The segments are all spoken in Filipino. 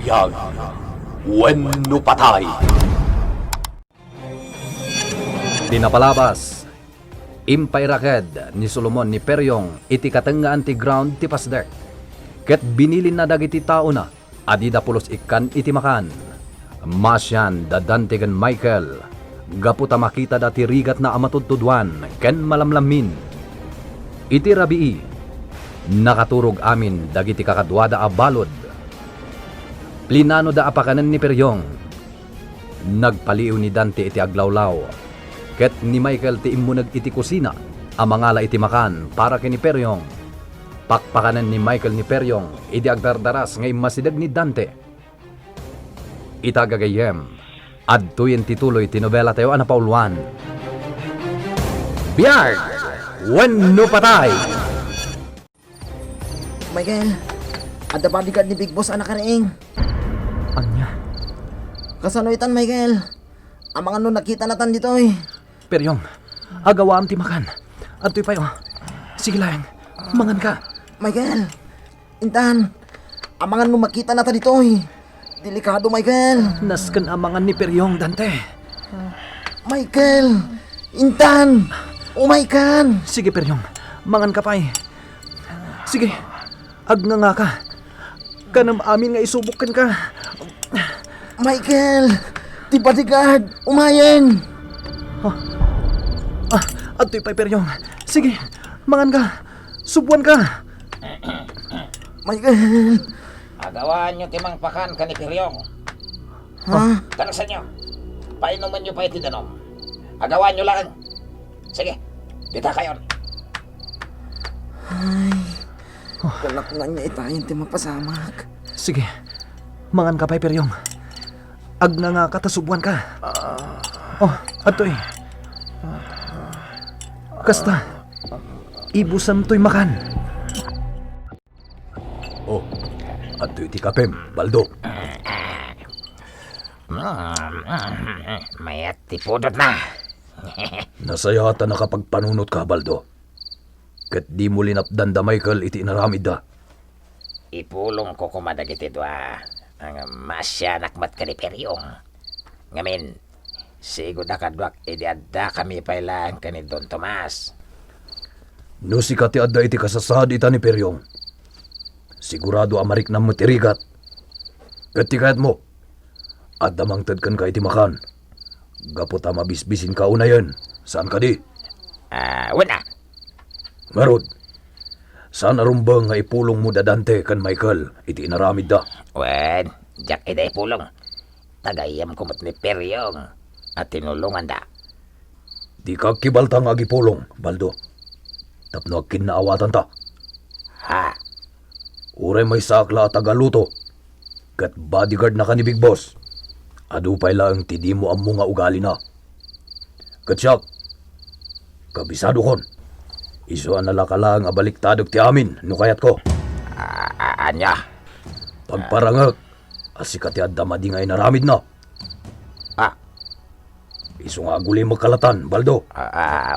Biyag, wenno patay. Dinapalabas, Impay Raked ni Solomon ni Peryong iti katenga anti-ground ti pasdek. Ket binilin na dagiti tao na, adida pulos ikan iti makan. Masyan dadantigan Michael, gaputa makita dati rigat na amatudtudwan, ken malamlamin. Iti rabii, nakaturog amin dagiti kakadwada a balod. Plinano da apakanan ni Peryong. Nagpaliw ni Dante iti aglawlaw. Ket ni Michael ti immunag iti kusina, amangala iti makan para kini Peryong. Pakpakanan ni Michael ni Peryong, iti agdardaras ngay masidag ni Dante. Itagagayem, adtuyen tituloy tinobela tayo anapauluan. Biyag, wenno patay! Michael, ada bodyguard ni Big Boss anak kariing. Anya, Kasanuitan, Michael. Ang mga nun nakita natan dito eh. Peryong, agawa am ti makan. Adtoy payo. Sige lang, mangan ka. Michael, intan. Ang mga nun makita natan dito eh. Delikado, Michael. Nasken amangan ni Peryong, Dante. Michael, intan. Oh my God. Sige, Peryong, mangan ka pa eh. Sige, agna nga ka. Kanam amin nga isubukan ka. Michael, di bodyguard, umayen. Adtoy pa'y Peryong. Sige, mangan ka. Subuan ka. Michael. Agawaan nyo timang pakan ka ni Peryong. Ha? Tanasan nyo. Painuman nyo pa iti danom. Agawaan nyo lang. Sige, kita kayon. Ay, galak nga niya itayin ti mapasamak. Sige, mangan ka pa'y Peryong. Agna nga ka, tasubuan ka. Oh, adtoy. Kasta, ibusan to'y makan. Oh, adtoy ti kapem, Baldo. Mayat ti pudot na. Nasayata nakapagpanunot ka, Baldo. Ket di mo linapdan da Michael iti inaramid da. Ipulong ko kumadagiti dwa. Ang masyanak mat ka ni Peryong. Ngamin, sigo da kadwak idiadda kami pailaan ka ni Don Tomas. No si kati adda iti kasasad ita ni Peryong. Sigurado amarik na matirigat. Ket ti kayat mo, adda mangted kan ka iti makan. Gaputa mabisbisin ka unayan. Saan ka di? Wala. Marod, saan arumbang nga ipulong mo da Dante kan Michael iti inaramid da? Wen, jak ida ipulong. Tagayam kumot ni Peryong at tinulungan da. Di ka kibaltang agipulong, Baldo. Tapno agkinaawatan ta. Ha? Uray may sakla at tagaluto. Kat bodyguard na ka ni Big Boss. Adupay lang tidi mo ang mga ugali na. Kat siyak, kabisado kon. Iso ang nalakalang abaliktadog ti amin, nukayat ko. Anya? Pagparangag, asikati at damadi nga inaramid na. Iso nga aguli magkalatan, Baldo.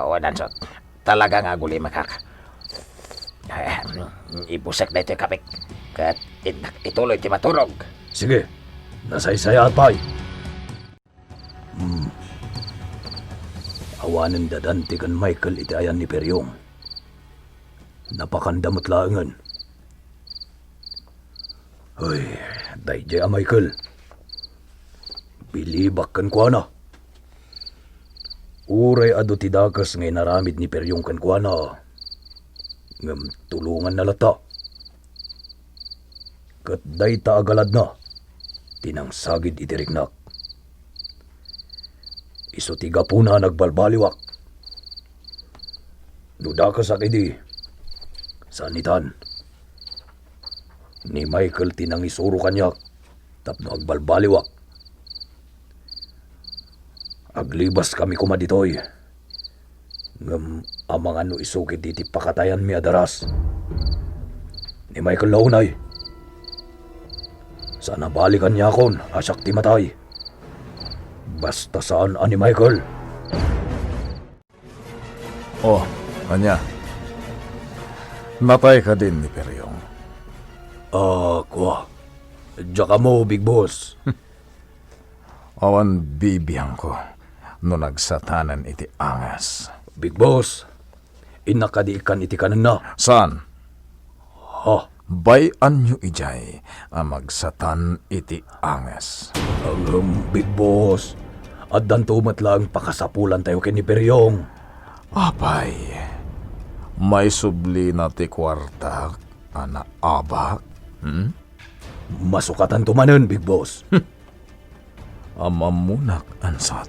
Wadansot. Talaga nga guli makak. Ibusak na ito yung kapik. Kat ituloy ti maturog. Sige, nasaysaya at pay. Awanan dadanti kan Michael iti ayan ni Peryong. Napakandamot laangan. Ay, dayjay a Michael. Bilibak kan kuana. Uray ado ti dakas ngay naramid ni Peryong kan kuana. Ngam tulungan na lata. Kat dayta agalad na. Tinangsagid iti riknak. Iso ti gapuna nagbalbaliwak. Nudakas akidi. Sanitan. Ni Michael tinangisuro kanyak. Tapno agbalbaliwak. Aglibas kami kumaditoy. Ngam amang ano isukid iti pakatayan mi adaras. Ni Michael launay. Sana balikan niya akon, asyak ti matay. Basta saan ani Michael. Oh, anya. Matay ka din ni Peryong. Kwa. Diya ka mo, Big Boss. Awan bibiyang ko no nagsatanan iti angas. Big Boss, inakadiikan iti kanan na. Saan? Ha? Bayan nyo ijay magsatan iti angas. Big Boss, at dantumat lang pakasapulan tayo kay ni Peryong. Apay, may subli na ti kwarta ana abak. Masukatan tumanan, Big Boss. Amamunak ansat.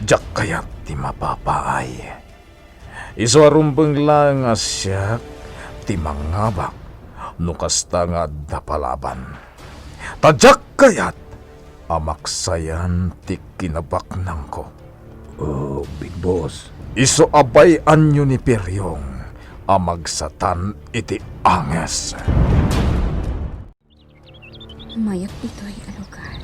Jak kayat ti mapapaay. Isuarumbeng lang asyak ti mangabak no kasta nga dapalaban. Tadyak kayat amaksayan ti kinabaknang ko. Oh, Big Boss. Iso abay anyo ni Peryong amagsatan iti anges. Mayak ito'y alugar.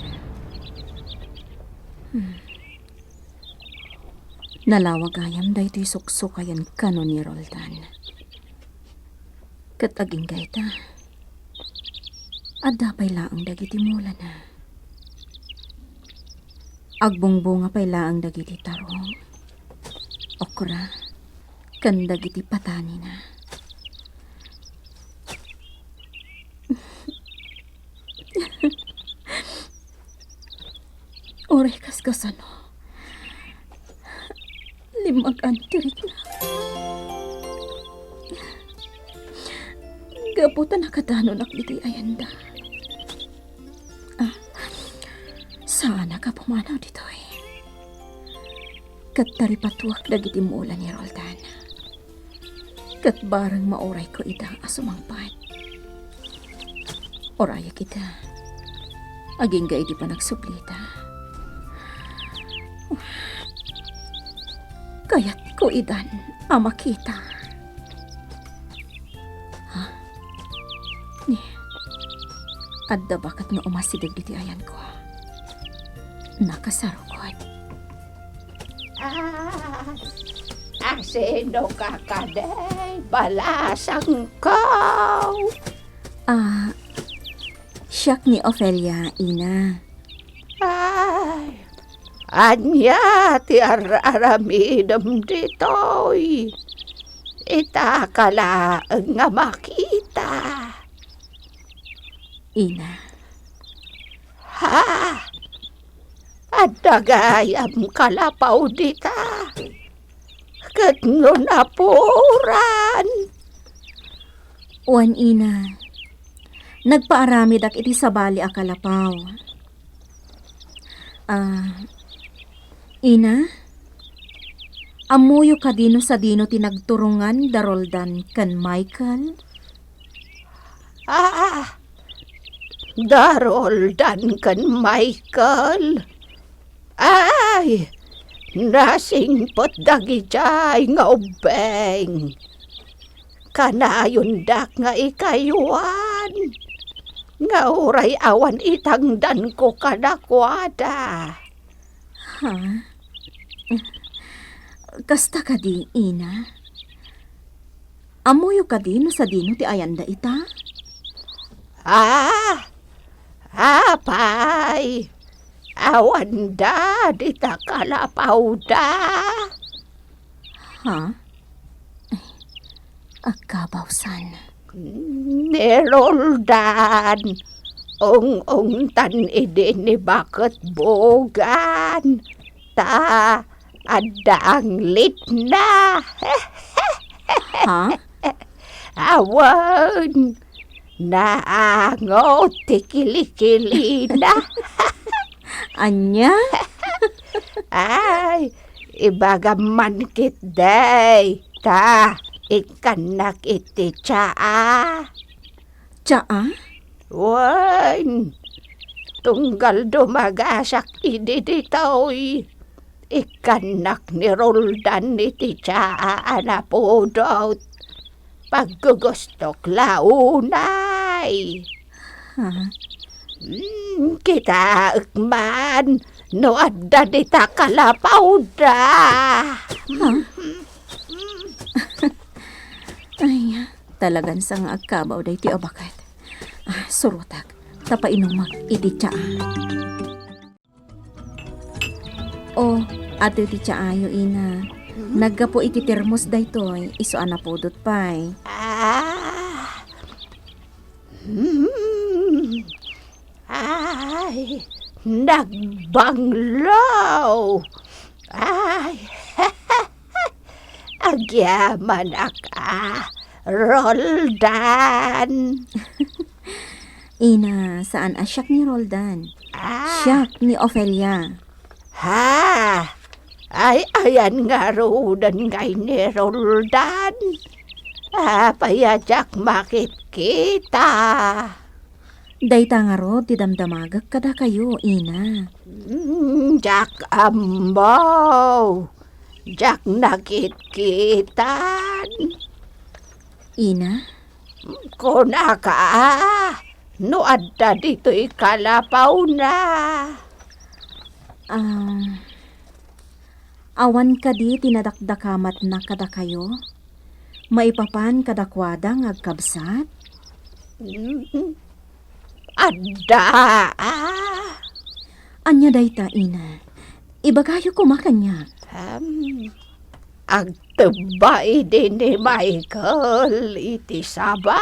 Nalawagayam da ito'y suksukayan kano ni Roldan. Kataging gaita, adapay laang dagiti mula na. Agbongbonga pay laang dagiti tarong. Okra, kan dagiti patani na. Orekas kasano. Limag antirik na. Gabutan nakadano nakiti ayanda. Sana ka pumanaw dito eh. Kat taripatuak dagiti mula ni Roldan. Kat barang maoray ko idang asumangpat. Oraya kita. Aging ga di pa nagsublita. Kaya't ko idan ama kita. Ha? Ni, adda bakat nga umasidag diti ayan ko. Nakasarukod. Asino ka kaday? Balasang kaw. Siyak ni Ophelia, ina. Ay, anya ti aramidam ditoy. Itakala nga makita. Ina. Ha? At dagayam kalapaw dita. Kat no napuran. Wan ina. Nagpaaramid ak iti sabali a kalapaw. Ina? Amuyo ka dino sa dino tinagturungan daroldan kan Michael? Daroldan kan Michael. Ay, nasingpot dagijay nga ubeng. Kanayon dak nga ikayuan. Nga uray awan itangdan ko kadakwada. Ha? Kasta ka di, ina? Amuyo ka dino sa dino ti ayanda ita? Apay. Awan da, di ta kalapaw da. Ha? Agkabawsan. Neroldan. Ong tan idin ni bakit bogan. Ta, adang litna. Ha? Awan. Naangot ti kilikili na. Anya? Ay, ibagaman kit day. Ta, ikanak iti tsaa. Tsaa? Wan, tunggal dumagasak ididitaw. Ikanak ni Roldan iti tsaa anapodot. Paggugustok launay. Ha? Kita ekman no adda dita kalapaw da. Ay, talagan sa nga agkabaw day ti abakat. Surutak, tapainumak iti tsaa. O, ato iti tsaayo ina. Naggapo iti termos daytoy, iso anapudot pay. Ay, nagbanglaw. Ay, agyaman aka, Roldan. Ina, saan asyak ni Roldan? Siyak ni Ofelia. Ha? Ay, ayan nga Roldan ngay ni Roldan. Payajak makikita. Dayta nga ro, ti damdamagak kada kayo, ina. Jak ambaw. Jak nakitkitan. Ina? Kuna ka, no adda dito ikalapaw na. Awan ka di tinadakdakamat na kada kayo? Maipapan kadakwada ng agkabsat? Adda. Anya dayta, ina. Ibagayo ko makanya. Agtaba din ni Michael iti saba.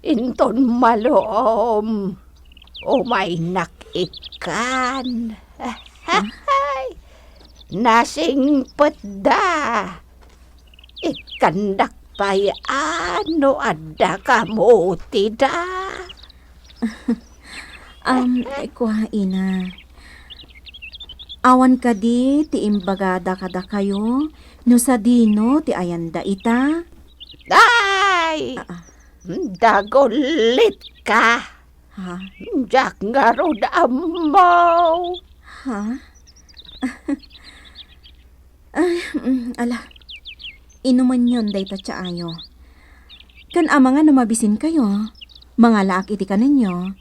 Inton malom. O may nakikan. Nasingpet da. Ikandak pa'y ano adda kamuti da. Kuha, ina. Awan ka di, ti imbagada kada kayo, no sa dino, ti ayanda ita. Ay! Dagulit ka. Ha? Jak nga ro amaw. Ha? Ay, ala. Inuman yun, dayta tsaayo. Kan ama nga numabisin kayo, mga laak iti ka ninyo.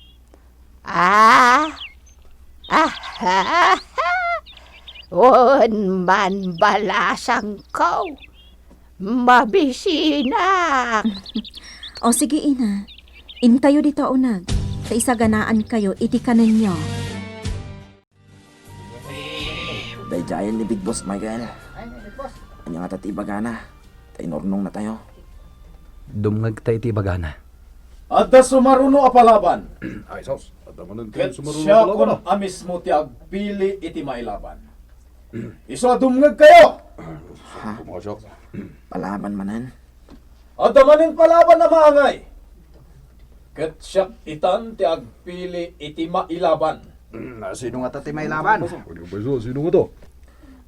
On man balasang ko. Mabisinak. O sige, ina. Intayo dito unag. Sa isaganaan kayo, iti ka ninyo. Dayjayan ni Big Boss Michael. Anya nga tatibaga na. Tainornong na tayo. Dumngag ta iti bagana. Adda sumaruno a palaban. Ay, sos. At naman Ket siya kun amis mo ti agpili iti mailaban. Iso adumngag kayo. Palaban manan. Adda manin palaban na maangay. Ket siya itan ti agpili iti mailaban. Sino nga tati may laban? Sino nga to?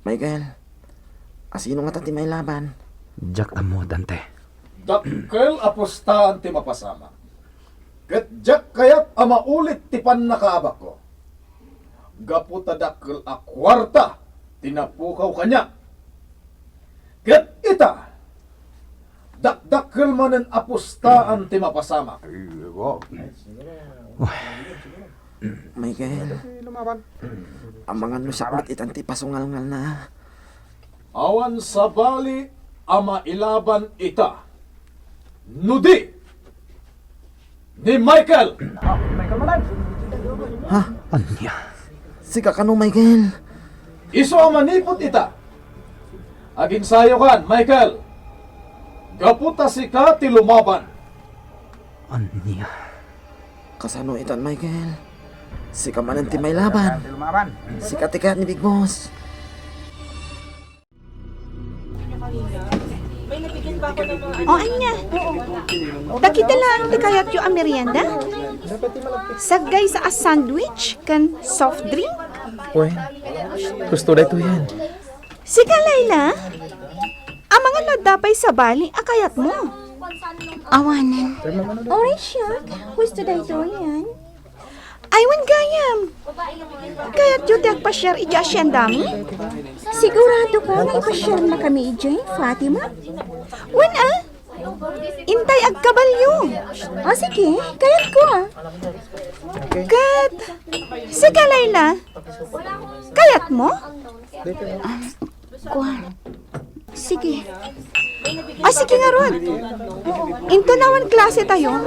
Michael, asino nga tati may laban? Jak amo, Dante. Dakkel apostaan ti mapasama. Ket jak kayat ama ulit ti pannakaabak ko. Gaputa dakkel a kwarta tinapukaw kanya. Ket ita dakdakkel manen apostaan ti mapasama. Michael, ang mga nusakmat itanti pasungal-ngal na. Awan sa bali ama ilaban ita. Nudi ni Michael. Anya? Sika ka no, Michael. Iso ang manipot ita. Aging sayo kan, Michael. Gaputa si ka ti lumaban. Anya? Kasano itan, Michael? Sika manan ti may laban. Sika tikat ni Big Boss. O anya, dakita lang ti kayat yung ang merienda? Sagay sa a sandwich kan soft drink? Uy, gusto na ito yan. Sika Layla, ang mga nadapay sa bali akayat mo. Awanan. Oray siya, gusto na ito yan. Aywan gayam. Kaya't yung tagpa-share ija siya dami? Sigurado ka na ipa-share na kami ija, Fatima? Wan intay agkabalyo. Sige, kayat ko Kat, sige Layla. Kayat mo? Kuhan. Sige. Sige nga Rod. Into nawan klase tayo.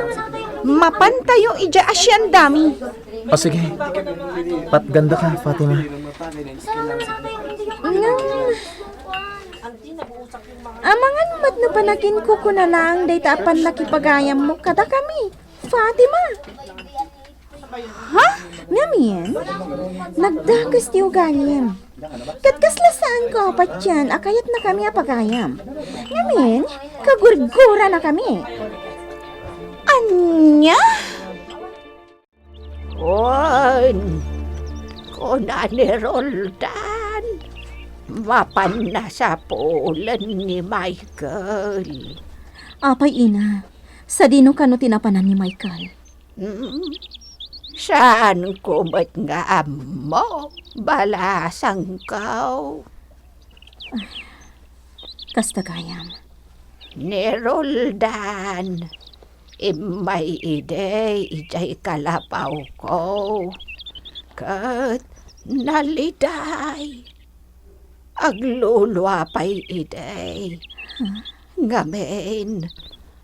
Mapantayo ija asyan dami. O sige, patganda ka, Fatima. Amangan mat no panakin ko na lang day taapan laki pagayam mo kada kami. Fatima. Ha? Ngamin? Nagdagas ti ugalim. Katkaslasaan ko pa dyan, akayat na kami apagayam. Ngamin, kagurgura na kami. Anya? Wan, kuna ni Roldan, mapan na sa pulan ni Michael. Apay ina, sa dino kano tinapanan ni Michael? Saan ko ba't nga mo? Balasang kaw. Kastagayam. Ni Roldan, imay ide, ijay kalapaw ko. Kat naliday, aglulwa pa'y ide. Ngamen,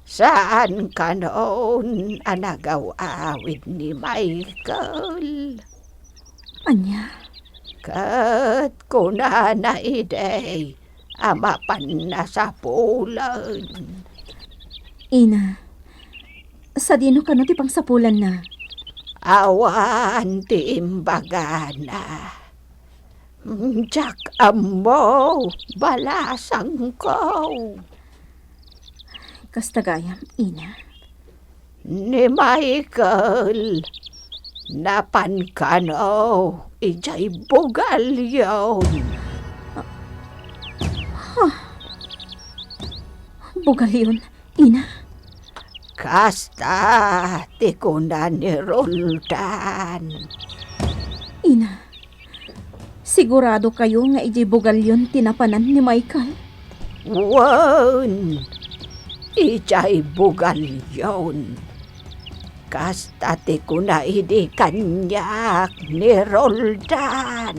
saan ka noon anagaw-awid ni Michael? Anya? Kat kuna na ide, amapan na sa pulan. Ina, sa dino kano ti pangsapulan na? Awan ti imbaga na. Jak amo, balasang ko. Kastagayam, ina. Ni Michael, napan ka no, ijay bugal yun. Bugal yun, ina. Kasta, ti kuna ni Roldan. Ina, sigurado kayo nga ijay bugal yun tinapanan ni Michael? Wan, ijay bugal yun. Kasta ti kuna idi kanyak ni Roldan.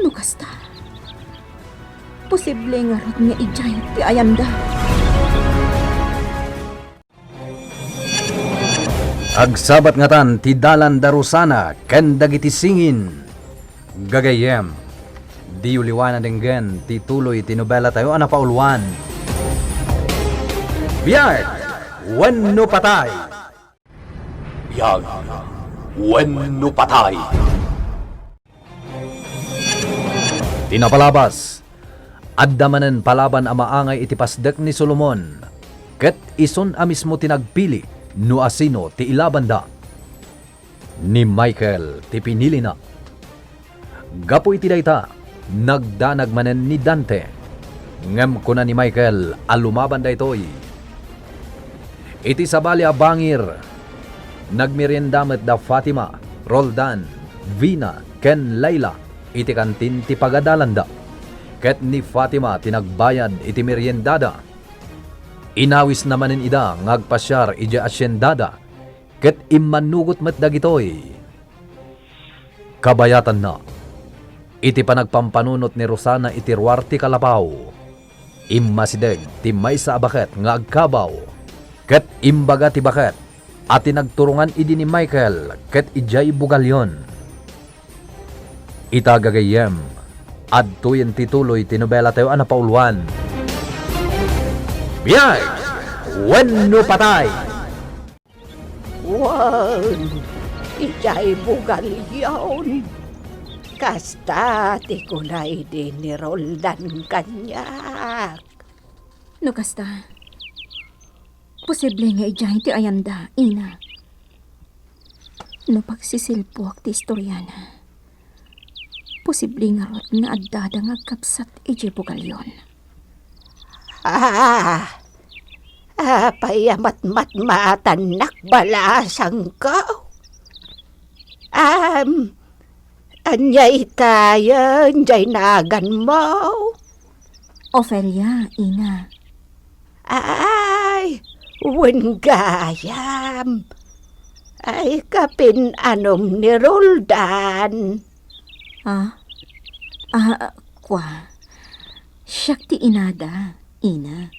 No kasta. Posible nga rod nga ijay ti ayanda. Agsabat nga tan ti dalan darusana ken dagiti singin. Gagayem. Di uliwanan denggen ti tuloy ti nobela tayo ana pauluan. Biyag wenno patay. Biyag wenno patay. Tinapalabas. Addamanen palaban ang maangay iti pasdek ni Solomon. Ket ison a mismo tinagpili no asino ti ilabanda. Ni Michael ti pinili na. Gapo iti dayta, nagdanag manen ni Dante. Ngem kuna ni Michael alumaban daytoy. Iti sabali a bangir, nagmeriendamet da Fatima, Roldan, Vina, ken Layla, iti kantin ti pagadalanda. Ket ni Fatima tinagbayad iti meriendada. Inawis namanen ida ngagpasyar iti asyendada. Ket immanugot met dagitoy. Kabayatan na. Iti panagpampanunot ni Rosana iti ruarti kalapaw. Immasideg ti maysa abaket nga agkabaw. Ket imbaga ti baket. At tinagturungan idi ni Michael ket ijay bugalyon. Itagagayem. Adtuyen tituloy tinobela tayo ana pauluan. Biyag wenno patay. Wan, ijay bugal yun. Kasta ti kunay din ni Roldan kanyak. No kasta. Posible nga ijay ti ayanda, ina. No pagsisilpuak ti istoryana. Posible nga rot nga addada nga kapsat ijay bugal yun. Payamat-mat matanak balasang ko. Anyay tayo, jay nagan mo. Ophelia, ina. Ay, wengayam. Ay, kapin anom ni Roldan. Kwa. Siyak ti inada, ina.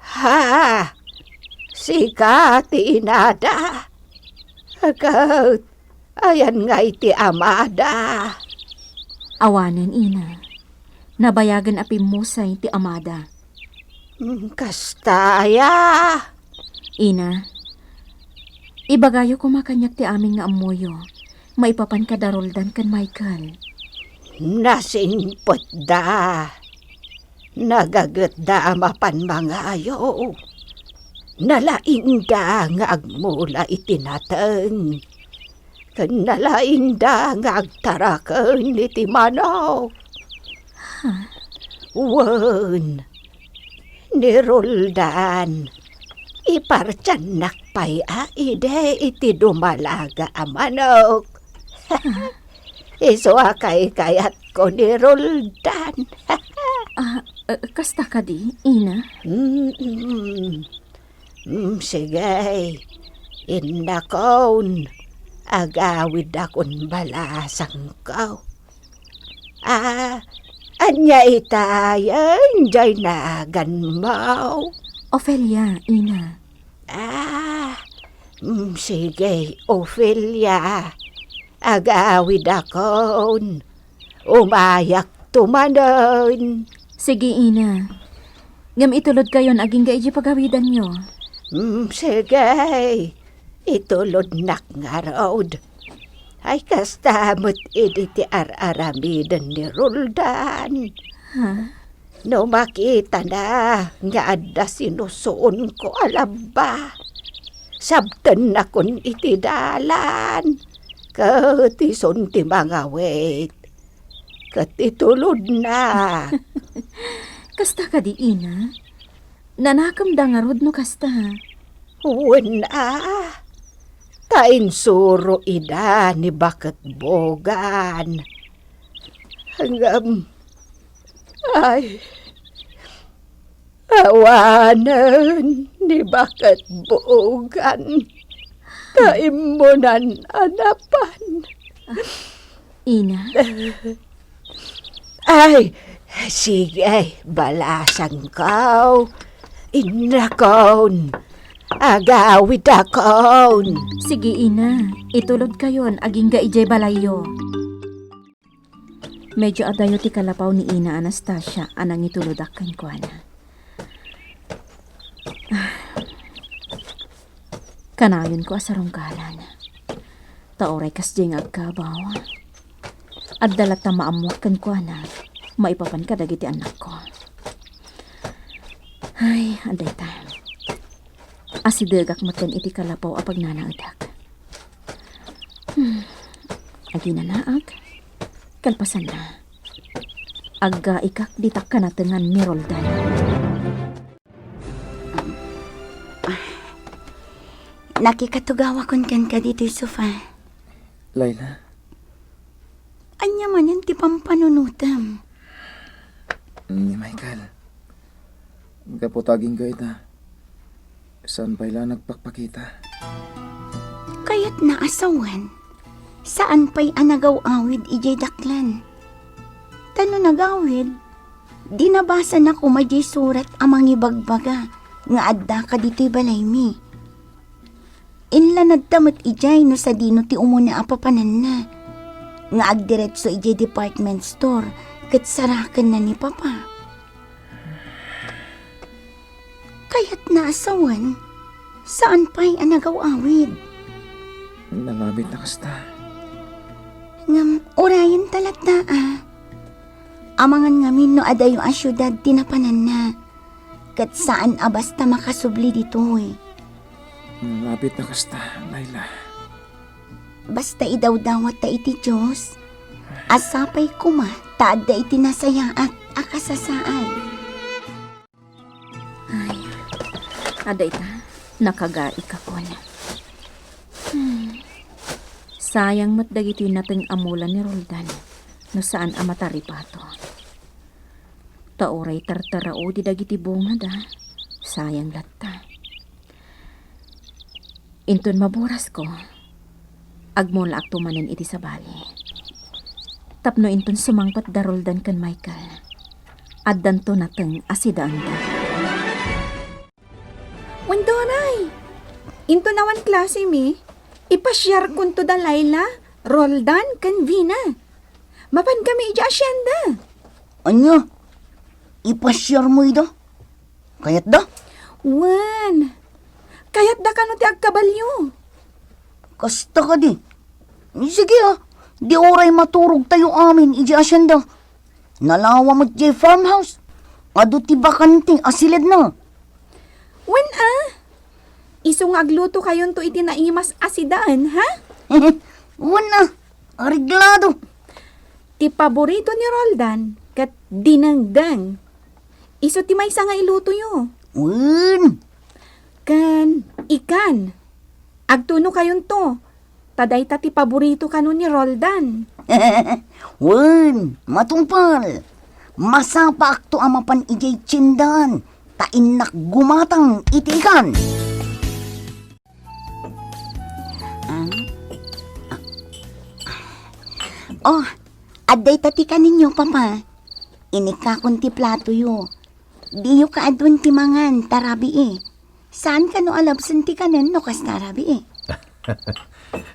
Ha, Sika ti inada. Akat, ayan nga iti amada. Awanan, ina. Nabayagan api musay ti amada. Kastaya. Ina, ibagayo kumakanyak ti aming nga amoyo. Maipapan ka daroldan kan Michael. Nasingpot da. Nagagat da mapan mga ayo. Nalaing da nga agmula itinatan. Kan nalaing da nga agtarakan iti manok. Wan. Ni Roldan. Ipartiyanak pa'y ide iti dumalaga a manok. Isuakay kayat ko ni Roldan. Kasta ka di, ina? Sige, indakon, agawid akon balasang ko. Anya itayan, jay nagan mo. Ophelia, ina. Sige, Ophelia, agawid akon, umayak tumanon. Sige, ina. Ngam itulod kayon aging gaiji pagawidan nyo. Sige, itulod nak nga road. Ay kastamot iti araramidan ni Roldan. No makita na nga adda sinusuon ko alaba. Sabten na kun iti dalan. Katison ti mga wait. Katitulod na. Kasta ka di, ina? Nanakam da nga rod no kasta. Wala. Tain suro ida ni Bakat Bogan. Hanggang ay awanan ni Bakat Bogan. Kaimunan anapan. Ina? Ay, sige, balasan ko. Inakon. Agawid akon. Sige, ina. Itulod kayon aging gaijay balayo. Medyo adayo ti kalapaw ni ina Anastasia anang ituludakan ko na. Kanayon ko asarunggalan. Taoray kasjeng agkabaw. At dalat na maamuakan ko na. Maipapan ka dagiti anak ko. Ay, anday tayo. Asidagak matkan iti kalapaw apag nanaadak. Agi nanaag. Kalpasan na. Agga ikak ditak ka natengan ni Roldan. Nakikatugawa kon kan ka dito, Sofa. Layla, Anya man yan ti pampanunutam. ni Michael. Kaputaging ka ita. Saan pa'y lang nagpakpakita? Kaya't naasawan. Saan pa'y anagaw-awid ijay daklan? Tano nagawid? Di nabasa na ko majay surat amang ibagbaga nga adda ka dito'y balay mi. Inlanad tamot ijay no sa dino ti umuna apapanan na. Nga agdiretso ijay department store kat sarakan na ni Papa. Kaya't naasawan, saan pa'y anagaw-awid? Nalabit na kasta. Ngam, orayan talata Amangan ngamin no adayo a syudad tinapanan na. Kat saan basta makasubli dito Nalabit na kasta, Layla. Basta idawdawat ta iti Diyos. Asapay kuma, taad da iti nasaya at akasasaan. Ay, aday ta. Nakagai ka ko na. Sayang matdagiti nating amulan ni Roldan. No saan amataripato. Taoray tartarao di dagiti bunga da. Sayang latta. Inton maburas ko. Agmula aktumanin iti sa bali. Tapno inton sumangpat da Roldan kan Michael. Addan to nateng asidaan da. Wendoray, into nawan klase mi, ipasyar kunto da Laila, Roldan, kan Vina. Mapan kami ija asyenda. Anya? Ipasyar mo ito? Kayat da? Wan, kayat da kano ti agkabalyo. Kasta ka di. Sige di oray maturog tayo amin ija asyenda. Nalawa mo di farmhouse. Ado ti bakanting asilid na. Wan Iso nga agluto kayon to iti naimas asidaan, ha? Wala, ariglado. Ti paborito ni Roldan, kat dinangdang. Iso ti may nga iluto yo. Win. Kan, ikan. Agtuno kayon to. Taday ta ti paborito kano ni Roldan. Win, matumpal. Masapa akto amapan ijay tsindan. Tainak gumatang itikan. Oh, aday tatika ninyo, papa. Inika kunti plato yo. Di yo ka adwan ti mangan, tarabi Saan ka no alabsan ti kanen no kas tarabi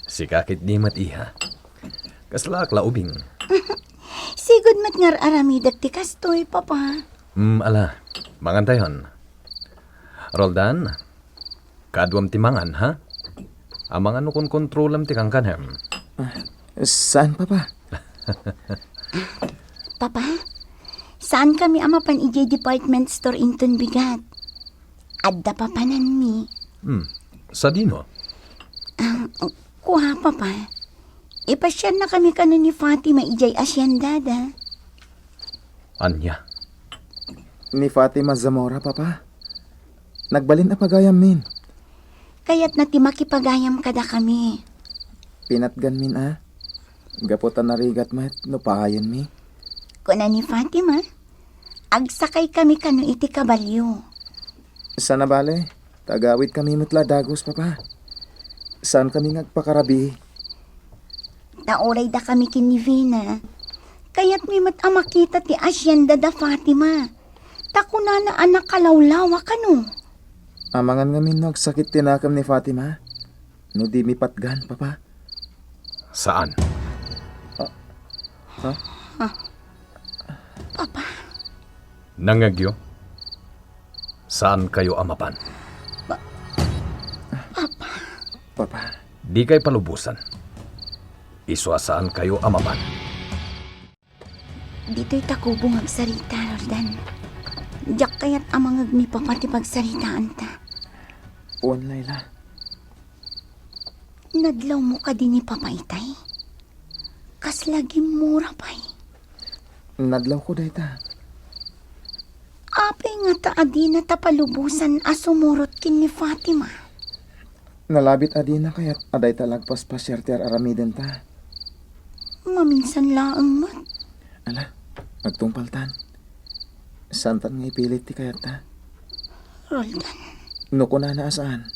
Si kakit di mat iha. Kaslak laubing. Sigod mat ngar aramidag ti kastoy, papa. Ala, mangan tayon. Roldan, kadwam ti mangan, ha? Amangan no kon kontrolam ti kang kanem. Saan, Papa? Papa, saan kami amapan ijay department store inton bigat? Adda papanan mi. Sa dino? Kuha, papa. Ipasyan na kami kano ni Fatima ijay asyendada. Anya? Ni Fatima Zamora, Papa. Nagbalin na pagayam min. Kaya't na ti makipagayam kada kami. Pinatgan min Gaputan na rigat mat, no pahayan mi. Kuna ni Fatima, agsakay kami kano iti kabalyo. Sana bale, tagawid kami mutla dagos, Papa. Saan kami ngagpakarabi? Taoray da kami kinivina. Kaya't mi mat amakita ti asyenda da Fatima. Takuna na anak kalawlawa kano. Amangan ngamin no agsakit tinakam ni Fatima. No di mi patgan, Papa. Saan? Papa, Nangagyo? Saan kayo amapan? Papa. Di kay palubusan. Iswa saan kayo amapan? dito'y takubong agsarita, Roldan. Diyak kaya't amangag mi papati pagsaritaan ta. Uwan, Layla. Nadlaw mo ka din ni papaitay. Kas lagi mura pa'y. Nadlaw ko dayta. Apay nga ta adi na tapalubusan asumurot kin ni Fatima. Nalabit adi na kaya't aday talagpas pa syerter aramiden ta. Maminsan laang mat. Ala, nagtungpaltan. Santan nga ipilit ti kayat ta. Roldan, Nuko na naasaan.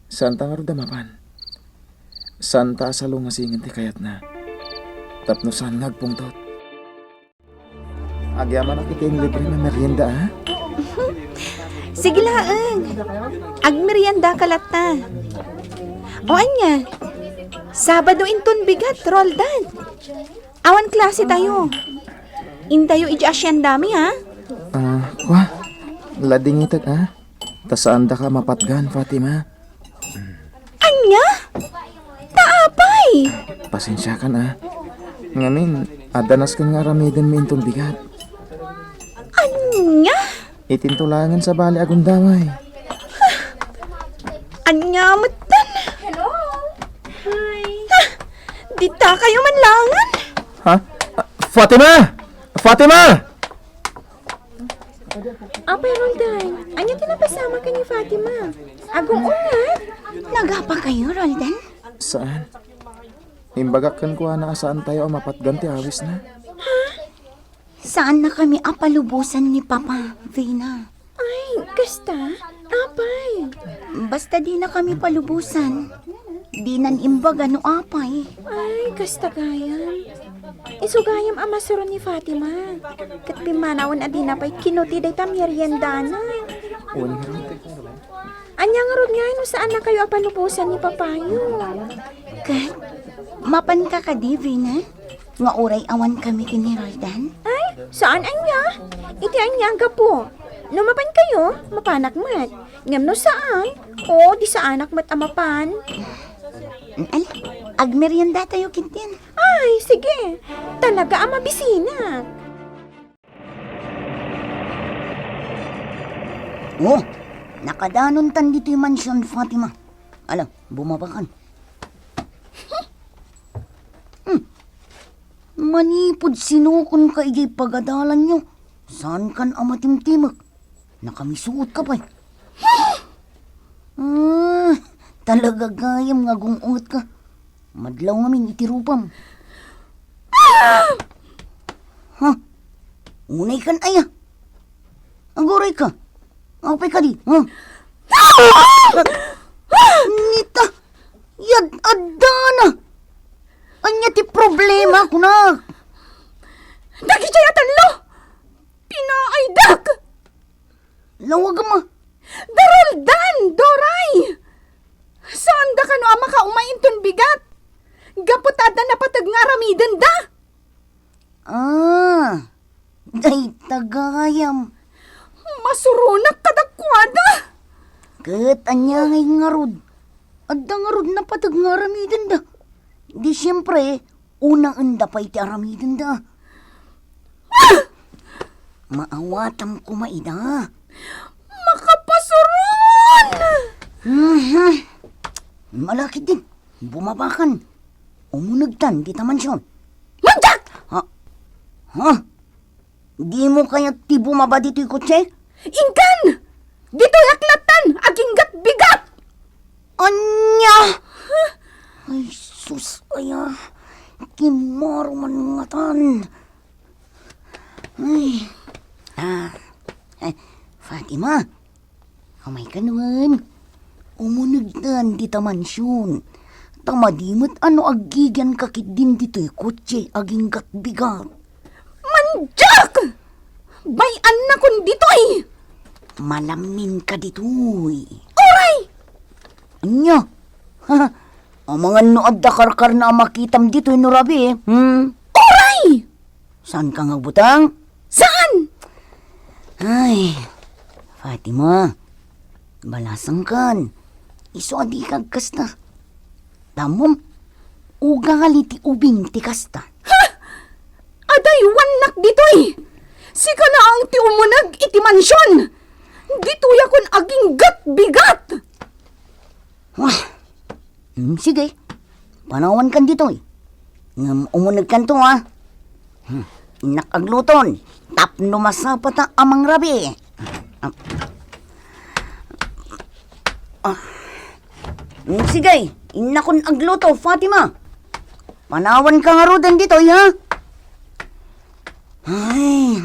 Santa nga rudamapan. Santa sa lungasingin ti kayat na. Tapno saan ngagpungtot. Agyaman ako kayong libre na merienda, ha? Sige laang. Agmerienda kalata. O anya, Sabado inton bigat, Roldan. Awan klase tayo. Intayo iji asyendami, ha? Kwa? Lading itag, ha? Tasaan da ka mapatgan, Fatima? Anya? Taapay! Pasensya ka na. Ngamin, adanas ka nga ramiden mi intong bigat. Anya? Itintulangan sa bali agundaway. Anya matan. Hello? Hi. Dita kayo manlangan? Ha? Fatima! Fatima! Apay, Roldan. Anya tinapasama ka ni Fatima? Agong ungat? nagapa kayo, Roldan? Saan? Imbagakan ko na saan tayo mapatgan ti awis na. Saan na kami apalubusan ni Papa, Vina? Ay, kasta? Apay. Basta di na kami palubusan. Di nan imbaga no apay. Ay, kasta gayam. Isugayam amasuro ni Fatima. Kat pimanawan adina pa'y kinuti day tam merienda na. Uwan nga rin. Anya nga rod nga, no, saan na kayo apalupusan ni Papayo? Kat, mapan ka ka, Divi, na? Nga oray awan kami kini Roldan. Ay, saan anya? Iti anya nga po. Numapan kayo, mapanak mat. Ngam no saan? O, di sa anak mat amapan. Al, agmerienda tayo kintin. Ay, sige. Talaga ama bisina. Oh, nakadanon tan dito yung mansyon, Fatima. Alam, bumabakan. Manipod sinukon ka ijay pagadalan nyo. Saan kan amatimtimag? Nakamisuot ka pa. Talaga gayam nga gungungat ka. Madlaw ngamin itirupam. Ha? Unay kan aya. Agoray ka. Apay ka di. Ha? Nita. Yad adana. Anya ti problema ko na. Nagijayatan lo! Pinaaydak! Lawag ma. Daroldan! Doray! Saan da ka no ama ka umainton bigat? Gaputada na patag nga ramidan da! Day tagayam. Masurunak kadakwada! Kat anya ngay ngarod. Adda ngarod na patag nga ramidan da. Di siyempre, unang anda pa iti aramidin da. Maawatam ko maida. Makapasuron! Malaki din. Bumabakan. Umunagtan, di taman siyon. Manjak! Ha? Di mo kaya ti bumaba dito'y kotse? Ingkan! Dito yaklatan! Aginggat bigat! Anya! Ay, sus, aya. Kimaro man nga tan. Ay. Fatima. Kamay ka naman. Umunagdan di tamansyun. Tamadimot ano agigyan kakit din dito'y kotse aging gatbigat. Manjak! Bayan na kun dito'y! Malamin ka dito'y. Oray! Anya? Ang mga noad da karkar na makitam dito'y nurabi Oray! Saan ka nga butang? Saan? Ay, Fatima, balasang kan. Iso adi kag kasta. Tamom, ugali ti ubing ti kasta. Ha? Aday wanak ditoy! Sika na ang ti umunag iti mansyon! Ditoy akon aging gat-bigat! Wah, sige, panawan kan ditoy. Umunag kan to ha. Nakagluton, tapno masapata amang rabi. Sige, inakon agluto, Fatima. Panawan ka nga rodan dito, ha? Ay,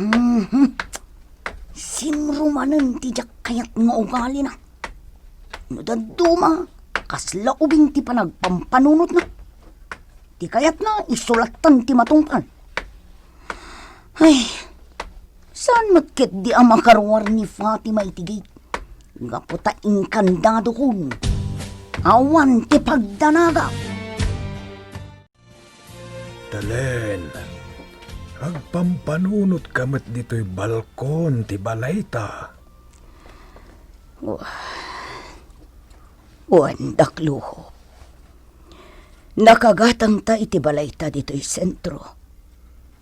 simrumanan tijak kayat nga ugali na. Nadaduma, kasla ubing ti panagpampanunot na. Ti kayat na isulatan ti matungpan. Ay, saan matkit di ang makarwar ni Fatima itigit? Gaputa inkandado kun. Awan ti pagdanaga. Talen, agpampanunot kamat dito'y balkon ti balayta. Wandak luho. Nakagatang ta iti balayta dito'y sentro.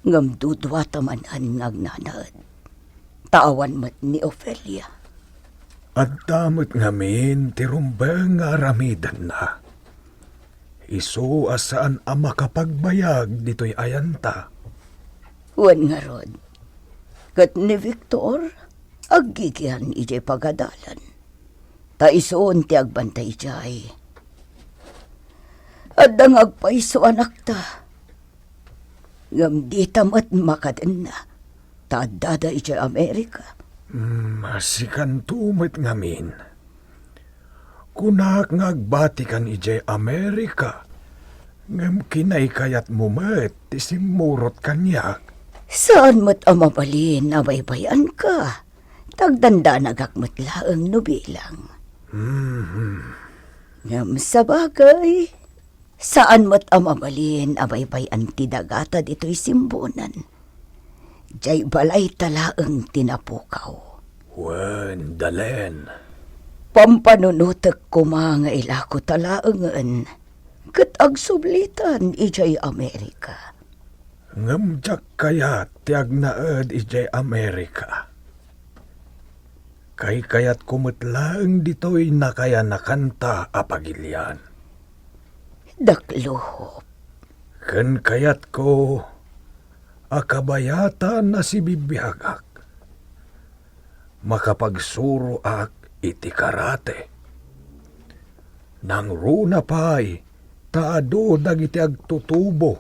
Ngamdudwa tamanan ngagnanad. Tawan mat ni Ophelia. At damot ngamin ti rumbang nga aramidan na. Isu asaan ang makapagbayag dito'y ayanta. Wan nga rod. Kat ni Victor, agigyan ijay pagadalan. Ta isuon ti agbantay ijay. At ang agpaiso anak ta. Ngam di tamat makaden na. Ta dada ijay Amerika. Masikan tumit ngamin. Kunak ngagbati kan ijay Amerika. Ngam kinay kayat mumet, tisimurot kanyak. Saan mo't amabalin na baybayan ka? Tagdanda nagakmat laang nubilang. Ngam sa bagay, saan mo't amabalin abay-bay ang tidagata dito'y simbunan. Jay balay talaang tinapukaw. Wen, Dalen. Pampanunutek ko mga ilako talaangan. Kat agsublitan ijay Amerika. Ngamjak kayat tiag naed ijay Amerika. Kay kayat kumetlaeng dito'y nakaya nakanta apagilyan. Dakluhop. Ken kayat ko akabayata na si bibiyagak. Makapagsuro ak iti karate. Nang runa pa'y taado dagiti agtutubo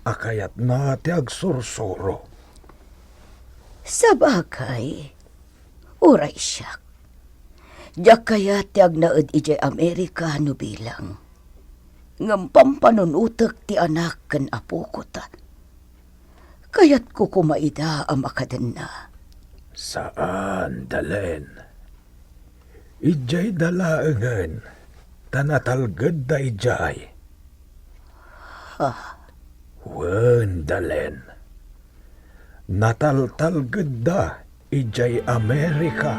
akayat na ti agsursuro. Sa bagay, uray siyak. Diyak kaya tiag naed ijay Amerikano bilang. Ngam pampanunutek ti anak ken apo ko ta. Kayat ko kumaida ang makaden na. Saan, Dalen? Ijay dalaengen, tanatalged da ijay. Wen, Dalen. Nataltalged da ijay Amerika.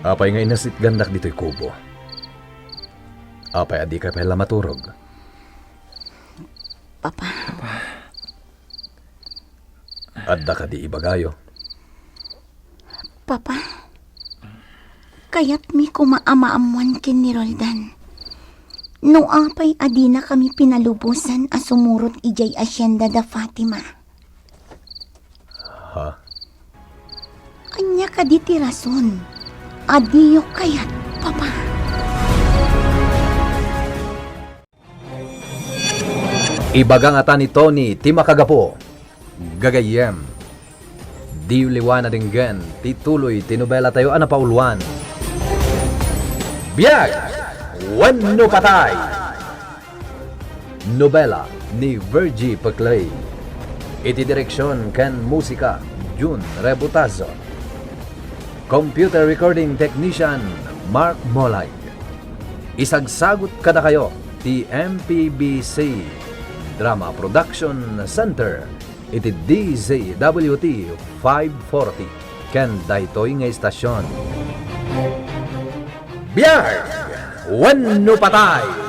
Apay nga inasit gandak dito'y kubo. Apay adi ka pala maturog. Papa, Adda ka di ibagayo. Papa, kayat mi kumaamaamuan kin ni Roldan. No apay adi na kami pinalubusan a sumurot ijay Hacienda da Fatima. Ha? Anya ka di ti rason. Adiyo kayat, Papa. Ibagang ata ni Tony ti makagapo. Gagayem. Di liwana dinggen, tituloy tinubela tayo anapauluan. Biyag! Wenno patay! Nobela ni Virgie Paclay. Iti direksyon ken musika Jun Rebutazo. Computer recording technician Mark Molag. Isagsagot kada kayo ti MPBC Drama Production Center iti DZWT 540 ken daytoy nga istasyon. Biyag! Wenno patay!